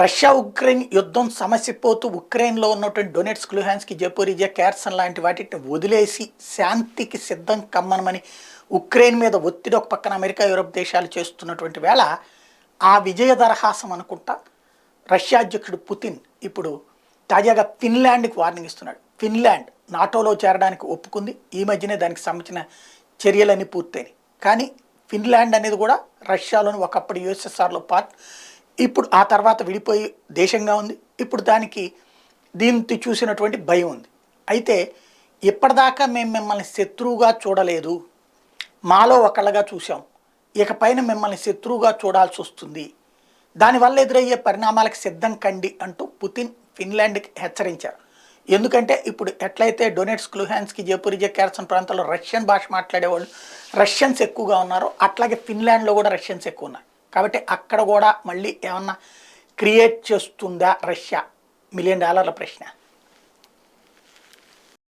Russia Ukraine యుద్ధం సమసిపోతూ ఉక్రెయిన్లో ఉన్నటువంటి డొనెట్స్క్ లుహాన్స్క్ జపోరిజియా కేర్సన్ లాంటి వాటిని వదిలేసి శాంతికి సిద్ధం కమ్మనమని ఉక్రెయిన్ మీద ఒత్తిడి ఒక పక్కన అమెరికా యూరప్ దేశాలు చేస్తున్నటువంటి వేళ ఆ విజయ దరహాసం అనుకుంటా రష్యా అధ్యక్షుడు పుతిన్ ఇప్పుడు తాజాగా ఫిన్లాండ్కి వార్నింగ్ ఇస్తున్నాడు. ఫిన్లాండ్ నాటోలో చేరడానికి ఒప్పుకుంది, ఈ మధ్యనే దానికి సంబంధించిన చర్యలన్నీ పూర్తయినాయి. కానీ ఫిన్లాండ్ అనేది కూడా రష్యాలోని ఒకప్పుడు యుఎస్ఎస్ఆర్లో పార్ట్, ఇప్పుడు ఆ తర్వాత విడిపోయి దేశంగా ఉంది. ఇప్పుడు దానికి దీన్ని చూసినటువంటి భయం ఉంది. అయితే ఇప్పటిదాకా మేము మిమ్మల్ని శత్రువుగా చూడలేదు, మాలో ఒకళ్ళగా చూసాం, ఇకపైన మిమ్మల్ని శత్రువుగా చూడాల్సి వస్తుంది, దానివల్ల ఎదురయ్యే పరిణామాలకు సిద్ధం కండి అంటూ పుతిన్ ఫిన్లాండ్కి హెచ్చరించారు. ఎందుకంటే ఇప్పుడు ఎట్లయితే డొనెట్స్క్ లుహాన్స్క్ జపోరిజియా కేర్సన్ ప్రాంతాల్లో రష్యన్ భాష మాట్లాడేవాళ్ళు రష్యన్స్ ఎక్కువగా ఉన్నారో అట్లాగే ఫిన్లాండ్లో కూడా రష్యన్స్ ఎక్కువ ఉన్నారు. కాబట్టి అక్కడ కూడా మళ్ళీ ఏమన్నా క్రియేట్ చేస్తుందా రష్యా? $1 మిలియన్ ప్రశ్న.